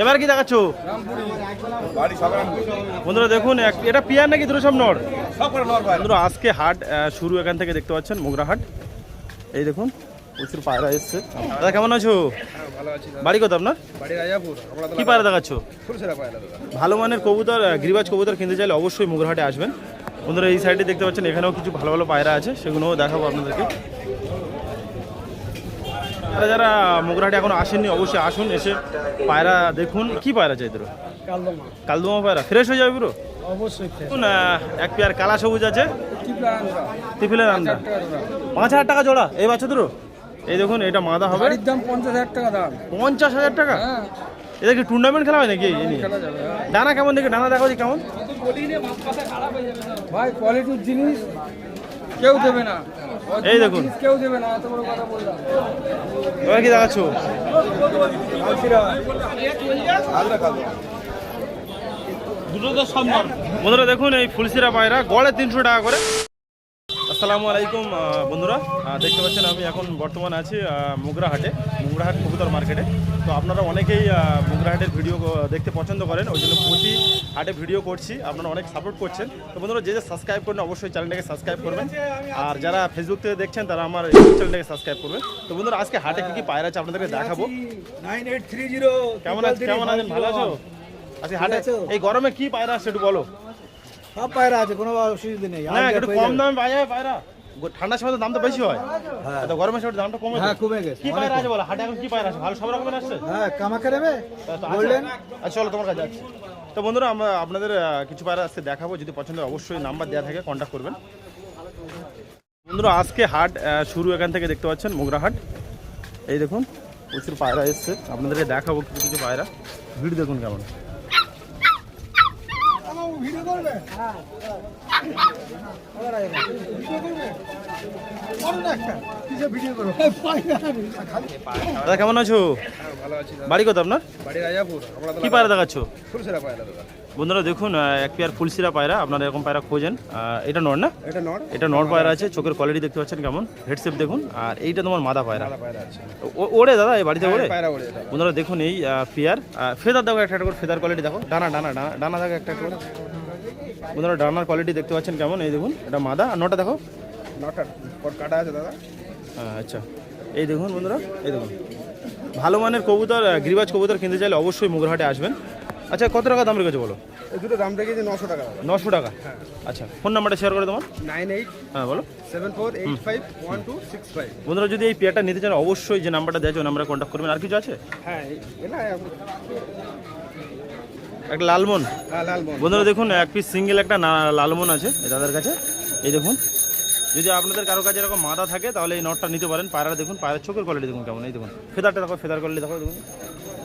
এবার কি দেখাচ্ছো বন্ধুরা? দেখুন এটা পিয়ার নাকি দুটো সব নর? বন্ধুরা আজকে হাট শুরু এখান থেকে দেখতে পাচ্ছেন মোগরা হাট। এই দেখুন প্রচুর পায়রা এসছে। দাদা কেমন আছো? বাড়ি কত আপনার? কি পায়রা দেখাচ্ছ? ভালো মানের কবুতর, গিরিবাজ কবুতর কিনতে চাইলে অবশ্যই মোগরা হাটে আসবেন। বন্ধুরা এই সাইডে দেখতে পাচ্ছেন এখানেও কিছু ভালো ভালো পায়রা আছে, সেগুলোও দেখাবো আপনাদেরকে। যারা যারা মোগরাহাটে এখনো আসেননি অবশ্যই আসুন, এসে পায়রা দেখুন। কি পায়রা চাই তোর? কালদমা পায়রা ফ্রেশ হয়ে যাবে পুরো অবশ্যই। এক পেয়ার কালা সবুজ আছে, ত্রিফিলের আন্ডা, 5,000 টাকা জোড়া এই বাচ্চা দুটো। এই দেখুন এটা মাদা হবে, দাম 50,000 টাকা দাম। 50,000 টাকা? এটা কি টুর্নামেন্ট খেলা হয় নাকি? ডানা কেমন দেখে? ডানা দেখো কেমন ভাই, কোয়ালিটির জিনিস কেউ দেবে না। এই দেখুন কেউ দেবে না, এত বড় কথা বললাম। এবার কি দেখাচ্ছ? দুটো তো সম্মান। বন্ধুরা দেখুন এই ফুলসিরা পায়রা গড়ে 300 টাকা করে। আসসালামু আলাইকুম বন্ধুরা, দেখতে পাচ্ছেন আমি এখন বর্তমানে আছি মোগরাহাটে, মোগরাহাট কবুতর মার্কেটে। তো আপনারা অনেকেই মোগরাহাটের ভিডিও দেখতে পছন্দ করেন, ওই জন্য প্রতি হাটে ভিডিও করছি, আপনারা অনেক সাপোর্ট করছেন। তো বন্ধুরা যে সাবস্ক্রাইব করেন অবশ্যই চ্যানেলটাকে সাবস্ক্রাইব করবেন, আর যারা ফেসবুক থেকে দেখছেন তারা আমার ইউটিউব চ্যানেলটাকে সাবস্ক্রাইব করবেন। তো বন্ধুরা আজকে হাটে কী কী পায়রা আছে আপনাদেরকে দেখাবো। 9830 কেমন আছেন? ভালো আছো? আজকে হাটে এই গরমে কি পায়রা আসছে একটু বলো। সব পায়রা আছে, কোনো অসুবিধা নেই। না একটু কম দামে পাওয়া যাবে পায়রা? ঠান্ডার সময় তো দামটা বেশি হয়, তো গরমের সময় দামটা কমে যায়। কমে গেছে। কি পায়রা আছে বলো হাটে? এখন কি পায়রা আছে? ভালো সব রকমের আসছে? হ্যাঁ, কামাকে নেবে বললেন। আচ্ছা চলো তোমার কাছে যাচ্ছি। তো বন্ধুরা আমরা আপনাদের কিছু পায়রা আজকে দেখাবো, যদি পছন্দ হয় অবশ্যই নাম্বার দেওয়া থাকে, কন্ট্যাক্ট করবেন। বন্ধুরা আজকে হাট শুরু এখান থেকে দেখতে পাচ্ছেন মোগরা হাট। এই দেখুন প্রচুর পায়রা এসছে, আপনাদেরকে দেখাবো কিছু কিছু পায়রা। ভিড় দেখুন কেমন। দাদা কেমন আছো? বাড়ি কত আপনার? কি পায়রা দেখাচ্ছ? বন্ধুরা দেখুন এক পেয়ার ফুলসিরা পায়রা, আপনারা এরকম পায়রা খোঁজেন। এটা নর না? এটা নর পায়রা আছে, চোখের কোয়ালিটি দেখতে পাচ্ছেন কেমন, হেডশেপ দেখুন। আর এইটা তোমার মাদা পায়রা ওড়ে দাদা, এই বাড়িতে ওড়ে? বন্ধুরা দেখুন এই পেয়ার ফেদার দেখো, একটা করে ফেদার কোয়ালিটি দেখো, ডানা ডানা ডানা ডানা দেখো একটা করে। বন্ধুরা ডানার কোয়ালিটি দেখতে পাচ্ছেন কেমন, এই দেখুন এটা মাদা। আর নটা দেখো, নটা কাটা আছে দাদা। আচ্ছা এই দেখুন বন্ধুরা, এই দেখুন ভালো মানের কবুতর, গিরিবাজ কবুতর কিনতে চাইলে অবশ্যই মোগরাহাটে আসবেন। আচ্ছা কত টাকা দাম রেখেছো বলো? এই দুটো দাম রেখেছি 900 টাকা। 900 টাকা? আচ্ছা ফোন নাম্বারটা শেয়ার করে তোমার। 98 হ্যাঁ বলো। 74851265। বন্ধুরা যদি এই পেয়ারটা নিতে চান অবশ্যই যে নাম্বারটা দেওয়া আছে ওই নাম্বারে কন্ট্যাক্ট করবেন। আর কিছু আছে? হ্যাঁ, এটা একটা লালমন। হ্যাঁ, লালমন। বন্ধুরা দেখুন এক পিস সিঙ্গেল একটা লালমন আছে দাদার কাছে। এই দেখুন যদি আপনাদের কারো কাছে এরকম মাদা থাকে তাহলে এই নটটা নিতে পারেন। পায়রা দেখুন, পায়রার চোখের কোয়ালিটি দেখুন কেমন। এই দেখুন ফেদারটা দেখো, ফেদার কোয়ালিটি দেখো। দেখুন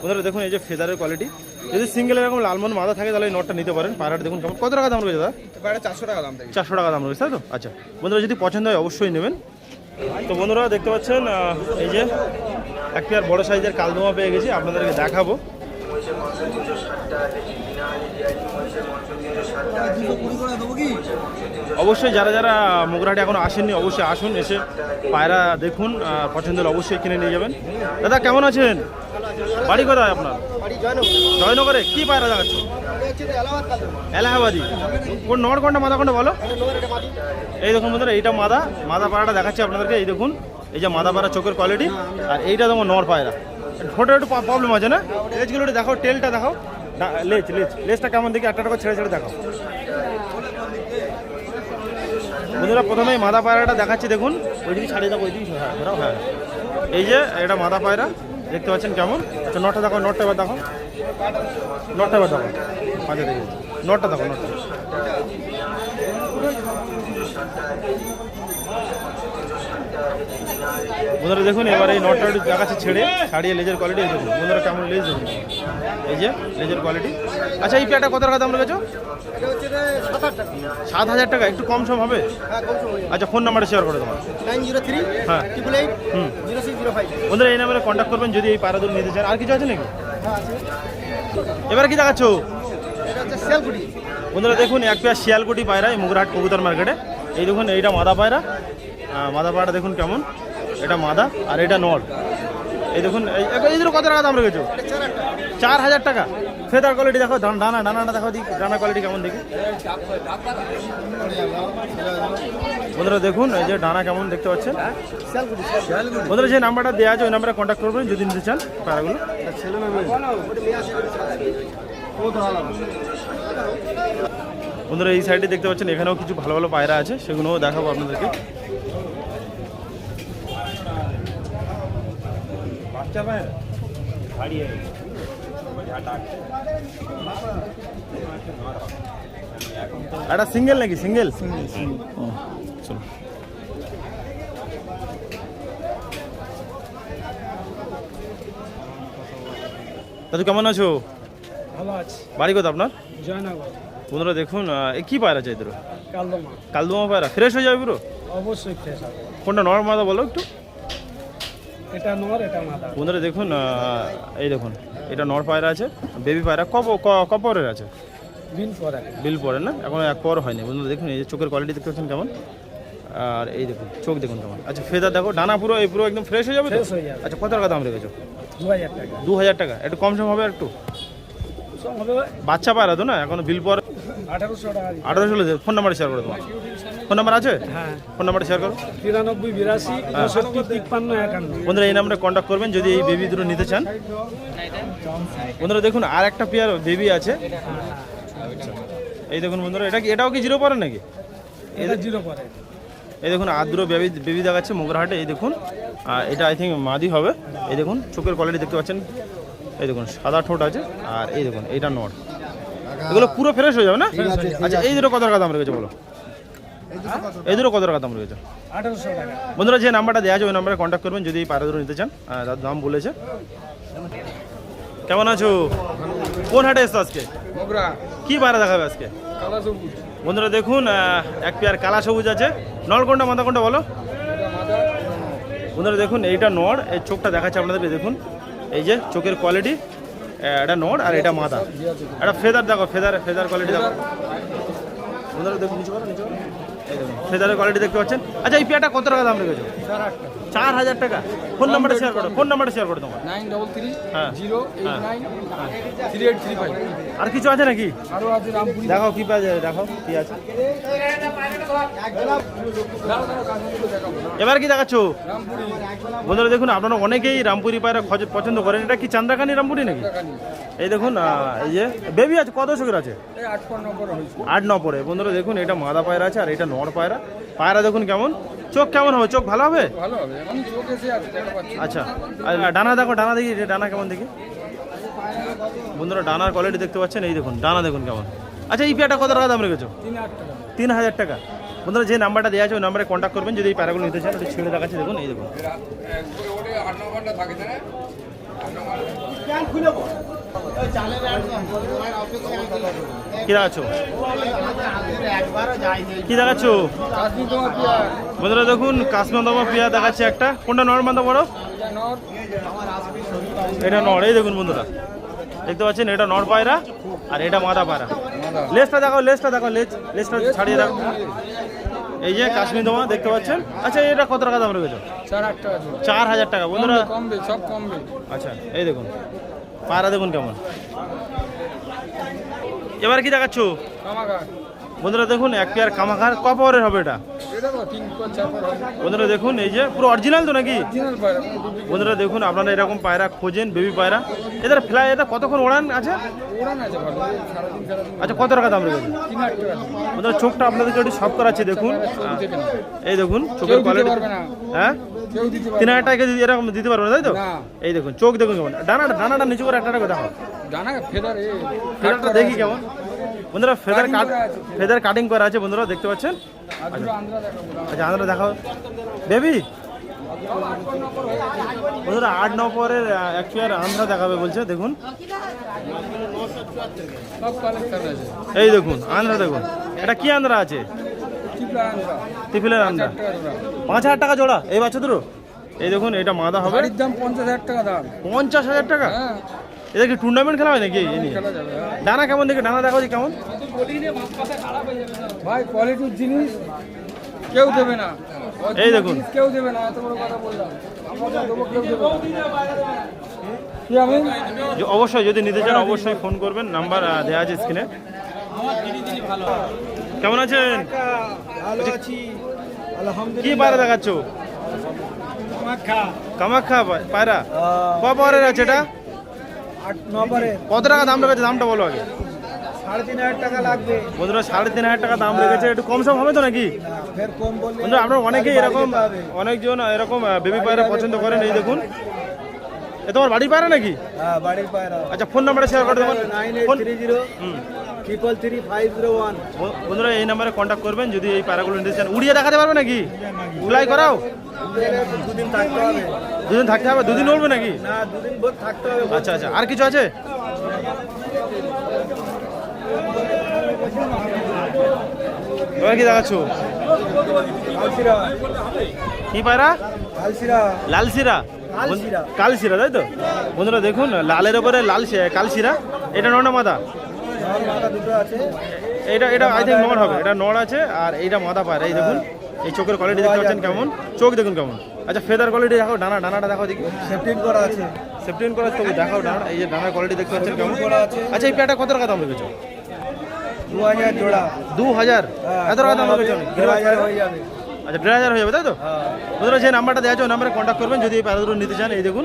বন্ধুরা দেখুন এই যে ফেদারের কোয়ালিটি, যদি সিঙ্গেল এরকম লালমন মাদা থাকে তাহলে এই নটটা নিতে পারেন। পায়রাটা দেখুন কেমন। কত টাকা দাম রয়েছে দাদা? 400 টাকা দাম। 400 টাকা দাম রয়েছে তাই তো? আচ্ছা বন্ধুরা যদি পছন্দ হয় অবশ্যই নেবেন। তো বন্ধুরা দেখতে পাচ্ছেন এই যে এক পেয়ার বড় সাইজের কালদমা পেয়ে গেছি, আপনাদেরকে দেখাবো। অবশ্যই যারা যারা মোগরাহাটে এখনো আসেননি অবশ্যই আসুন, এসে পায়রা দেখুন, পছন্দ হলে অবশ্যই কিনে নিয়ে যাবেন। দাদা কেমন আছেন? বাড়ি কোথায় আপনার? জয়নগরে। কি পায়রা দেখাচ্ছ? এলাহাবাদি। কোন নর কোনটা মাদা কোনটা বলো? এই দেখুন বন্ধুরা এইটা মাদা, মাদা পায়রাটা দেখাচ্ছি আপনাদেরকে। এই দেখুন এই যে মাদা পায়রা চোখের কোয়ালিটি, আর এইটা তোমার নর পায়রা। ঠোঁটে একটু প্রবলেম আছে না? লেজগুলো একটু দেখো, টেলটা দেখো, লেজটা কেমন দেখি একটা করে ছেড়ে ছেড়ে দেখো। বন্ধুরা প্রথমেই মাদা পায়রাটা দেখাচ্ছি, দেখুন ওইদিকে ছাড়িয়ে দেখো, ওইদিকে ধরাও। হ্যাঁ এই যে এটা মাদা পায়রা দেখতে পাচ্ছেন কেমন। আচ্ছা নটটা দেখো, নটটা এবার দেখো, নটটা এবার দেখো, মাঝে দেখে নটটা দেখো, নটটা। বন্ধুরা দেখুন এবার এই নটটা দেখাচ্ছে ছেড়ে, ছাড়িয়ে লেজের কোয়ালিটি দেখুন বন্ধুরা কেমন লেজ দেখুন, এই যে লেজের কোয়ালিটি। আচ্ছা এই পেয়ারটা কত টাকা দাম রেখেছো? 7,000 টাকা। একটু কম সম হবে? আচ্ছা ফোন নাম্বারটা শেয়ার করে তোমার। 903 হ্যাঁ 888 0605। বন্ধুরা এই নাম্বারে কন্ট্যাক্ট করবেন যদি এই পায়রা দুটো নিতে চান। আর কিছু আছে নাকি? এবার কি দেখাচ্ছ? বন্ধুরা দেখুন এক পেয়ার শিয়ালকুটি পায়রা এই মোগরাহাট কবুতর মার্কেটে। এই দেখুন এইটা মাদা পায়রা, মাদা পায়রা দেখুন কেমন, এটা মাদা আর এটা নর। এই দেখুন এই দুটো কত টাকা দাম রেখেছো? 4,000 টাকা। ফেদার কোয়ালিটি দেখো, ডানাটা দেখো, ডানা কোয়ালিটি কেমন দেখি বন্ধুরা। দেখুন এই যে ডানা কেমন দেখতে পাচ্ছেন বন্ধুরা। যে নাম্বারটা দেওয়া আছে ওই নাম্বারে কন্ট্যাক্ট করবেন যদি নিতে চান পায়রাগুলো। বন্ধুরা এই সাইডে দেখতে পাচ্ছেন এখানেও কিছু ভালো ভালো পায়রা আছে, সেগুলোও দেখাবো আপনাদেরকে। বাচ্চা পায়রা এটা সিঙ্গেল নাকি? সিঙ্গেল। চলো দাদু কেমন আছো? ভালো আছে। বাড়ি কোথা আপনার? জয়নগর। বন্ধুরা দেখুন এ কি পায়রা চাই তোর? কালদমা। কালদমা পায়রা ফ্রেশ হয়ে যাবে পুরো? অবশ্যই ফ্রেশ হবে। কোনটা নর মাদা বলো একটু। এটা নর, এটা মাদা। বন্ধুরা দেখুন এই দেখুন এটা নর পায়রা আছে, বেবি পায়রা কপরের আছে? বিল পরে। বিল পরে না, এখন এক পর হয়নি। বন্ধুরা দেখুন এই যে চোখের কোয়ালিটি দেখতে পাচ্ছেন কেমন, আর এই দেখুন চোখ দেখুন কেমন। আচ্ছা ফেদার দেখো, ডানা পুরো এই পুরো একদম ফ্রেশ হয়ে যাবে তো? ফ্রেশ হয়ে যাবে। আচ্ছা কত টাকা দাম রেখেছো? 2000 টাকা। 2000 টাকা। একটু কম সম হবে আর একটু? সব হবে বাচ্চা পায়রা তো না, এখন বিল পর 1800 টাকা। 1800 হলে ফোন নাম্বার শেয়ার করো তোমার। ফোন নাম্বার আছে? হ্যাঁ। ফোন নাম্বারটা শেয়ার করো। 93 82 69 53 51। বন্ধুরা এই নাম্বারে কন্ট্যাক্ট করবেন যদি এই বেবি দুটো নিতে চান। বন্ধুরা দেখুন আর একটা পেয়ার বেবি আছে, এই দেখুন বন্ধুরা। এটাও কি জিরো পরে নাকি? এটা জিরো পরে। এই দেখুন আদ্র বেবি দেখাচ্ছে মোগরাহাটে। এই দেখুন এটা আই থিঙ্ক মাদি হবে। এই দেখুন চোখের কোয়ালিটি দেখতে পাচ্ছেন, এই দেখুন সাদা ঠোঁট আছে, আর এই দেখুন এইটা নট। এগুলো পুরো ফ্রেশ হয়ে যাবে না? আচ্ছা এই দুটো কত টাকা দাম রেখেছে বলো? এই দুটো কত টাকা দাম রেখেছে? 1800 টাকা। বন্ধুরা যে নাম্বারটা দেওয়া আছে ওই নাম্বারে কন্ট্যাক্ট করবেন যদি এই পায়রা দুটো নিতে চান। তার দাম বলেছে। কেমন আছো? কোন হাটে এসছো আজকে? মোগরা। কি পায়রা দেখাবে আজকে? কালা সবুজ। বন্ধুরা দেখুন এক পেয়ার কালা সবুজ আছে। নর কোনটা মাদা কোনটা বলো? এটা মাদা, এটা নর। বন্ধুরা দেখুন এইটা নর, এই চোখটা দেখাচ্ছে আপনাদেরকে। দেখুন এই যে চোখের কোয়ালিটি, এটা নর আর এটা মাদা। এটা ফেদার দেখো, ফেদার কোয়ালিটি দেখো বন্ধুরা। দেখুন নিচে করো, এই দেখুন ফেদারের কোয়ালিটি দেখতে পাচ্ছেন। আচ্ছা এই পেয়ারটা কত টাকা দাম রেখেছো? 4000 টাকা। ফোন নাম্বারটা শেয়ার করো, ফোন নাম্বারটা শেয়ার করো তোমার। 933 হ্যাঁ 089 3835। আর কিছু আছে নাকি? আরো আছে রামপুরি। দেখো কি পাওয়া যায়, দেখো কি আছে। এবার কি দেখাচ্ছ? রামপুরি। বন্ধুরা দেখুন আপনারা অনেকেই রামপুরি পায়রা পছন্দ করেন। এটা কি চান্দ্রাকানি রামপুরি নাকি? এই দেখুন এই যে বেবি আছে, কত দশকের আছে? এই 8 নম্বর হয়েছে। 8-9 পরে। বন্ধুরা দেখুন এটা মাদা পায়রা আছে আর এটা নর পায়রা। পায়রা দেখুন কেমন, চোখ কেমন হবে? চোখ ভালো হবে? ভালো হবে। আমি চোখ এসে আছে দেখতে পাচ্ছি। আচ্ছা আর ডানা দেখো, ডানা দেখি ডানা কেমন দেখি। বন্ধুরা ডানার কোয়ালিটি দেখতে পাচ্ছেন, এই দেখুন ডানা দেখুন কেমন। আচ্ছা এই পেয়ারটা কত টাকা দাম রেখেছো? 3000 টাকা। 3000 টাকা। বন্ধুরা যে নাম্বারটা দেওয়া আছে ওই নাম্বারে কন্ট্যাক্ট করবেন যদি এই প্যারাগুলো নিতে চান। ওটা ছেড়ে দেখাচ্ছে দেখুন, এই দেখুন। কি দেখাচ্ছ? কি দেখাচ্ছ? বন্ধুরা দেখুন কাশ্মীরদমা পিয়া দেখাচ্ছে একটা। কোনটা নর মাদা বড়? এটা নর। এই দেখুন বন্ধুরা দেখতে পাচ্ছেন এটা নর পায়রা আর এটা মাদা পায়রা। লেজটা দেখো, লেজটা ছাড়িয়ে দেখো। এই যে কাশ্মীর দমা দেখতে পাচ্ছেন। আচ্ছা এটা কত টাকা দাম রেখেছো? 4000 টাকা। বন্ধুরা কমবে, সব কমবে। আচ্ছা এই দেখুন পায়রা দেখুন কেমন। এবার কি দেখাচ্ছ? বন্ধুরা দেখুন এক পেয়ার কামাখার কপারের হবে এটা। বন্ধুরা দেখুন এই যে পুরো অরিজিনাল তো নাকি? বন্ধুরা দেখুন আপনারা এরকম পায়রা খোঁজেন, বেবি পায়রা। এদের ফ্লাই এটা কতক্ষণ ওড়ান আছে? আচ্ছা কত টাকা দাম রেখেছে? বন্ধুরা চোখটা আপনাদেরকে একটু সব করাচ্ছে দেখুন। এই দেখুন চোখের কোয়ালিটি। হ্যাঁ 3000 টাকা এরকম দিতে পারবে না তাই তো? এই দেখুন চোখ দেখুন কেমন। ডানাটা নিচু করে একটা দেখো। ফেদারটা দেখি কেমন। বন্ধুরা ফেদার কাটিং করা আছে বন্ধুরা দেখতে পাচ্ছেন। আচ্ছা আন্দ্রা দেখাও বেবি। বন্ধুরা 8-9 পরের এক পেয়ার আন্দ্রা দেখাবে বলছে। দেখুন এই দেখুন আন্দ্রা দেখুন। এটা কি আন্দ্রা আছে? ত্রিপুলের আন্দ্রা। 5000 টাকা জোড়া এই বাচ্চা দুটো। এই দেখুন এটা মাদা হবে। 50,000 টাকা দাম। 50,000 টাকা? এটা কি টুর্নামেন্ট খেলা হয় নাকি? ডানা কেমন দেখে, ডানা দেখো কেমন। ভাই কোয়ালিটির জিনিস কেউ দেবে না। এই দেখুন কেউ দেবে না, এত বড় কথা বললাম। আমরা দেবো, কেউ দেবে না। কি আমি অবশ্যই যদি নিতে চান অবশ্যই ফোন করবেন, নাম্বার দেওয়া আছে স্ক্রিনে। কেমন আছেন? ভালো আছি কি আলহামদুলিল্লাহ। পায়রা দেখাচ্ছ? কামাখ্যা পায়রা ক পাওয়ারের আছে এটা? 8-9 পারে কত টাকা দাম রেখেছে? দামটা বলো আগে। 3,500 টাকা লাগবে। বন্ধুরা 3,500 টাকা দাম রেখেছে, একটু কম সম হবে তো নাকি? না, ফের কম বললে বন্ধুরা আপনারা অনেকেই এরকম বাড়ি যেতে হবে। অনেকজন এরকম বেবি পায়রা পছন্দ করেন। এই দেখুন, এ তোমার বাড়ি পায়রা নাকি? হ্যাঁ, বাড়ির পায়রা। আচ্ছা ফোন নাম্বারটা শেয়ার করে দেবেন। 9830 হুম। 333 বন্ধুরা এই নাম্বারে কন্ট্যাক্ট করবেন যদি এই পায়রাগুলো নিতে চান। উড়িয়ে দেখাতে পারবে নাকি? ফ্লাই করাও? 2 দিন থাকতে হবে। দুদিন থাকতে হবে? দুদিন উঠবে নাকি? না, 2 দিন ভোর থাকতে হবে। আচ্ছা আচ্ছা, আর কিছু আছে? এবার কি দেখাচ্ছ? কালসিরা কি পায়রা? কালসিরা লালশিরা? কালশিরা। কালশিরা তাই তো? বন্ধুরা দেখুন, লালের উপরে কালশিরা। এটা নড়া মাদা? মাথা দুটো আছে। এটা এটা আই থিঙ্ক নড় হবে। এটা নড় আছে আর এইটা মাদা পায়রা। এই দেখুন, এই চোখের কোয়ালিটি দেখতে পাচ্ছেন কেমন, চোখ দেখুন কেমন। আচ্ছা ফেদার কোয়ালিটি দেখাও, ডানাটা দেখাও দেখি। সেফটিন করা আছে। সেফটিন করা তো দেখাও ডানা। এই যে ডানার কোয়ালিটি দেখতে পাচ্ছেন কেমন। করা আছে। আচ্ছা এই পেয়ারটা কত টাকা দাম রেখেছো? 2000 জোড়া। 2000? এত টাকা দাম রেখেছো? 2000 হয়ে যাবে। আচ্ছা 1500 হয়ে যাবে তাই তো? হ্যাঁ বন্ধুরা যে নাম্বারটা দেওয়া আছে ওই নাম্বারে কন্ট্যাক্ট করবেন যদি এই পায়রাগুলো নিতে চান। এই দেখুন,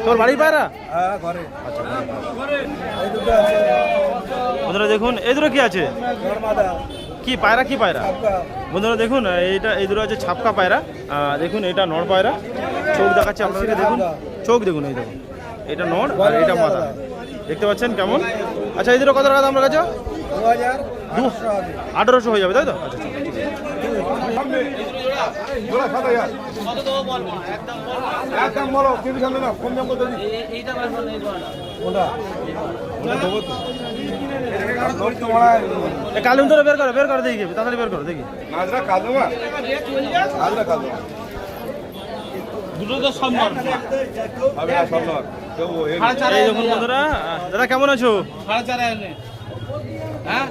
তোর বাড়ি পায়রা? হ্যাঁ, ঘরে আচ্ছা এই দুটো আছে। বন্ধুরা দেখুন, এই দুটো কি আছে? নরমাদা কি পায়রা? কি পায়রা? আপকা বন্ধুরা দেখুন, এই দুটো আছে ছাপকা পায়রা। দেখুন এটা নড় পায়রা, চোখ দেখাচ্ছে আপনাদেরকে। দেখুন চোখ দেখুন, এই দেখুন এটা নড় আর এটা মাথা দেখতে পাচ্ছেন কেমন। আচ্ছা এই দুটো কত টাকা দাম রেখেছো? 2000 হবে। 1800 হয়ে যাবে তাই তো? আচ্ছা একদম বলো কিন্তু জানো না কোন দাম বলতে কালুন ধরে বের করো দেখি, তাড়াতাড়ি বের করো দেখি। নাজরা কাদমা নাজরা কাদমা দুটো তো সম্ভব। হবে না সম্ভব কেউ এই দেখুন বন্ধুরা, দাদা কেমন আছো?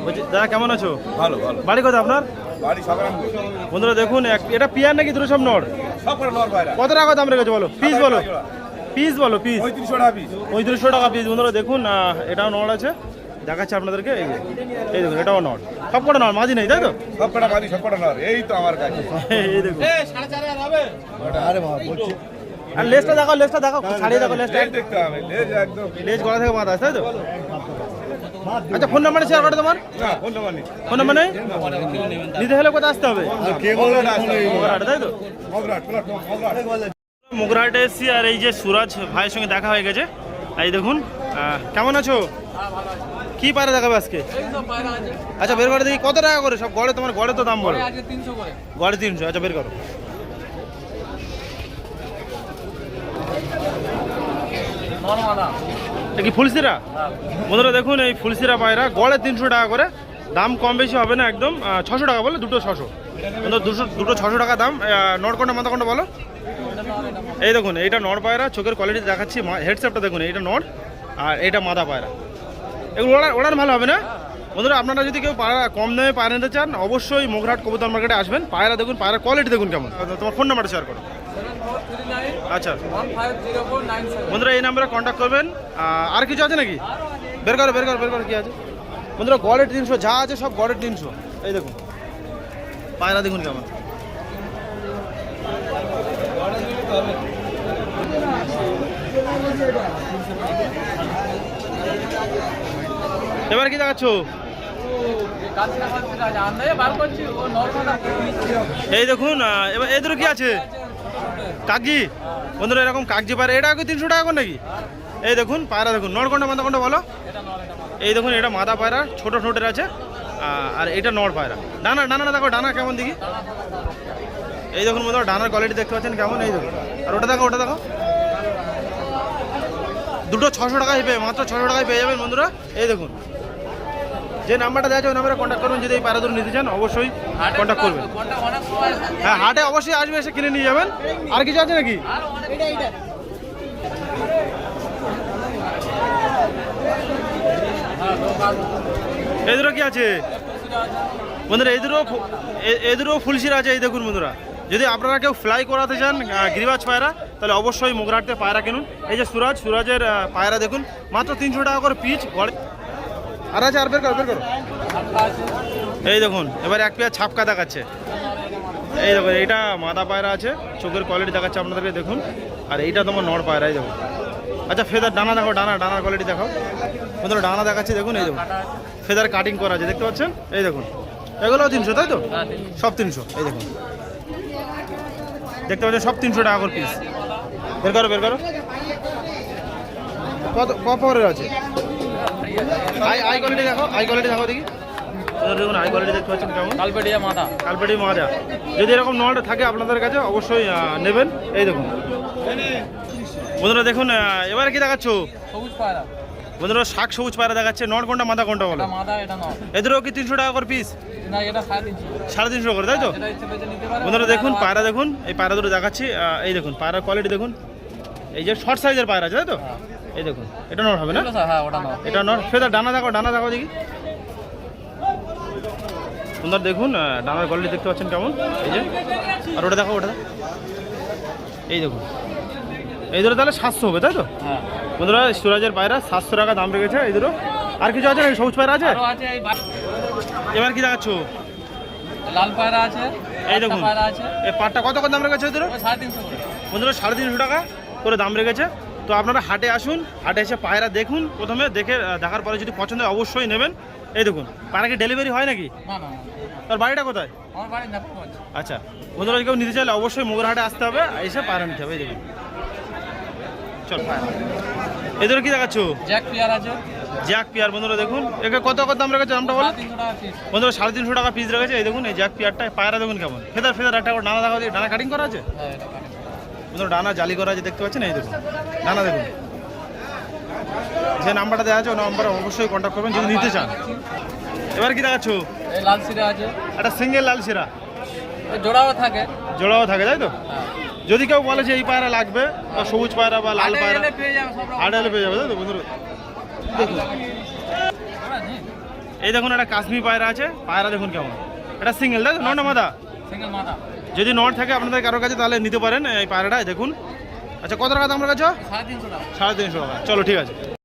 বলছি, দাদা কেমন আছো? ভালো ভালো বাড়ি কোথায় আপনার? বাড়ি সকারাম বন্ধুরা দেখুন, এটা পিয়ার নাকি দুটো সব নড়? সব করে নর বাইরা কত টাকা দাম রেখেছো বলো? পিস বলো, পিস বলো। পিস 3500 টাকা পিস 3500 টাকা পিস। বন্ধুরা দেখুন, এটাও নড় আছে, দেখাচ্ছে আপনাদেরকে। এই দেখুন এটাও নড়, সব কটা নড়, মাঝি নেই তাই তো? সব কটা মাদি সব কটা নর এই তো আমার কাছে এই দেখুন, আরে বাবা বলছি আর লেজটা দেখাও, ছাড়িয়ে দেখো লেজটা। লেজ দেখতে হবে লেজ একদম লেজ গলা থেকে মাথা আছে তাই তো? আচ্ছা ফোন নাম্বারটা শেয়ার করে তোমার? না কোন নাম্বার নেই ফোন নাম্বার নেই? নিতে হলে কোথায় আসতে হবে? কে বললো না মোগরাহাট তাই তো? মগরাট মগরাট মোগরাহাটে এসেছি আর এই যে সুরাজ ভাইয়ের সঙ্গে দেখা হয়ে গেছে। এই দেখুন, কেমন আছো? কি পায়রা দেখাবে আজকে? আচ্ছা বের করে দেখি কত টাকা করে সব গড়ে, তোমার গড়ে তো দাম বলো। গড়ে 300। আচ্ছা বের করো। এটা কি ফুলসিরা? বন্ধুরা দেখুন, এই ফুলসিরা পায়রা গড়ে 300 টাকা করে, দাম কম বেশি হবে না একদম। 600 টাকা বলে, দুটো 600। দুটো 600 টাকা দাম। নড় কোনটা মাথা কোনটা বলো? এই দেখুন এইটা নড় পায়রা, চোখের কোয়ালিটি দেখাচ্ছি, হেডসেপটা দেখুন, এইটা নড় আর এইটা মাদা পায়রা। এগুলো ওড়ান ভালো হবে না? বন্ধুরা আপনারা যদি কেউ পায়রা কম দামে পায়রা নিতে চান অবশ্যই মোগরাহাট কবুতর মার্কেটে আসবেন। পায়রা দেখুন, পায়রার কোয়ালিটি দেখুন কেমন। তোমার ফোন নাম্বারটা শেয়ার করো। আচ্ছা বন্ধুরা এই নাম্বারে কন্ট্যাক্ট করবেন। আর কিছু আছে নাকি? বের করো কি আছে। বন্ধুরা গড়ে 300, যা আছে সব গড়ে 300। এই দেখুন পায়রা দেখুন কেমন। এবার কি দেখাচ্ছ? এই দেখুন, এবার এদের কি আছে? কাগজি। বন্ধুরা এরকম কাগজি পায়রা, এটা কি 300 টাকা করে নাকি? এই দেখুন পায়রা দেখুন, নড় কোনটা মাথা কোনটা বলো? এই দেখুন এটা মাদা পায়রা, ছোট ঠোঁটের আছে, আর এটা নড় পায়রা। ডানা দেখো, ডানা কেমন দেখি। এই দেখুন বন্ধুরা ডানার কোয়ালিটি দেখতে পাচ্ছেন কেমন। এই দেখুন, আর ওটা দেখো। দুটো 600 টাকায় পেয়ে, মাত্র 600 টাকায় পেয়ে যাবেন বন্ধুরা। এই দেখুন, যে নাম্বারটা দেওয়া আছে ওই নাম্বারে কন্ট্যাক্ট করবেন যদি এই পায়রা দুটো নিতে চান, অবশ্যই কন্ট্যাক্ট করবেন। হ্যাঁ হাটে অবশ্যই আসবে, এসে কিনে নিয়ে যাবেন। আর কিছু আছে নাকি? এই দুটো কি আছে বন্ধুরা? এই দুটো ফুলশিরা আছে। এই দেখুন বন্ধুরা, যদি আপনারা কেউ ফ্লাই করাতে চান গিরিবাজ পায়রা তাহলে অবশ্যই মুগরাহাটতে পায়রা কিনুন। এই যে সুরাজের পায়রা দেখুন মাত্র 300 টাকা করে পিচ ঘরে। আর আছে, আর বের করো। এই দেখুন এবার এক পেয়ার ছাপকা দেখাচ্ছে। এই দেখুন এইটা মাদা পায়রা আছে, চোখের কোয়ালিটি দেখাচ্ছে আপনাদেরকে দেখুন। আর এইটা তোমার নড় পায়রা, এই দেখুন। আচ্ছা ফেদার ডানা দেখো, ডানার কোয়ালিটি দেখাও বন্ধুরা। ডানা দেখাচ্ছে দেখুন, এই দেখুন ফেদার কাটিং করা আছে দেখতে পাচ্ছেন। এই দেখুন এগুলোও 300 তাই তো? সব 300। এই দেখুন দেখতে পাচ্ছেন সব 300 টাকা করে পিস। বের করো। কত পাওয়ারের আছে? আই কোয়ালিটি দেখো দেখি। দেখুন আই কোয়ালিটি দেখতে পাচ্ছেন কেমন? কালপেটিয়া মাদা। যদি এরকম নট থাকে আপনাদের কাছে অবশ্যই নেবেন। এই দেখুন বন্ধুরা দেখুন এবারে কি দেখাচ্ছ? বন্ধুরা শাক সবুজ পায়রা দেখাচ্ছে। নট কোনটা মাদা কোনটা বলো? এদেরও কি 300 টাকা করে পিস? 350 করে তাই তো? বন্ধুরা দেখুন পায়রা দেখুন, এই পায়রা দুটো দেখাচ্ছি। এই দেখুন পায়রার কোয়ালিটি দেখুন। এই যে শর্ট সাইজের পায়রা আছে তাই তো? এই দেখুন এটা নট হবে না? এটা নট। ফেদার ডানা দেখো দেখি। সুন্দর দেখুন ডানার কোয়ালিটি দেখতে পাচ্ছেন কেমন? এই যে আর ওটা দেখো। এই দেখুন এই দুটো তাহলে 700 হবে তাই তো? বন্ধুরা সুরাজের পায়রা 700 টাকা দাম রেখেছে এই দুটো। আর কিছু আছে নাকি? সবুজ পায়রা আছে? এবার কি দেখাচ্ছ? লাল পায়রা আছে। এই দেখুন এই পাটটা কত দাম রেখেছে এই দুটো? 350 করে। বন্ধুরা 350 টাকা করে দাম রেখেছে। তো আপনারা হাটে আসুন, হাটে এসে পায়রা দেখুন, প্রথমে দেখার পরে যদি পছন্দ হয় অবশ্যই নেবেন। এই দেখুন পায়রা কি ডেলিভারি হয় নাকি? না। তার বাড়িটা কোথায়? আমার বাড়ি নাগপুর। আচ্ছা বন্ধুরা কেউ নিতে চাইলে অবশ্যই মুগরাহাটে আসতে হবে, এসে পায়রা নিতে হবে। এই দেখুন চল পায়রা এদের কি দেখাচ্ছ? জ্যাক পিয়ার আছে। জ্যাক পিয়ার বন্ধুরা দেখুন একে কত দাম রেখেছে দামটা বলো? 350 টাকা পিস। বন্ধুরা 350 টাকা পিস রেখেছে। এই দেখুন এই জ্যাক পিয়ারটা পায়রা দেখুন কেমন? ফেদার একটা ডানা দেখা দিয়ে ডানা কাটিং করা আছে। এটা কাটে। বন্ধুরা ডানা জালি করা আছে দেখতে পাচ্ছেন। এই দেখুন ডানা দেখুন। যে নাম্বারটা দেওয়া আছে ওই নাম্বারে অবশ্যই কন্ট্যাক্ট করবেন যদি নিতে চান। এবার কি দেখাচ্ছ? এই লাল সিরা আছে। একটা সিঙ্গেল লাল সিরা জোড়াও থাকে তাই তো? যদি কেউ বলে যে এই পায়রা লাগবে বা সবুজ পায়রা বা লাল পায়রা পেয়ে যাবে সব রকম। আড়ালে পেয়ে যাবে তাই তো বন্ধুরা? দেখুন এই দেখুন একটা কাশ্মীর পায়রা আছে। পায়রা দেখুন কেমন? এটা সিঙ্গেল তাই তো? নটা মাদা। সিঙ্গেল মাথা। যদি নট থাকে আপনাদের কারোর কাছে তাহলে নিতে পারেন এই পায়রাটা। দেখুন আচ্ছা কত টাকা দাম রেখেছ? 350 টাকা। 350 টাকা। চলো ঠিক আছে।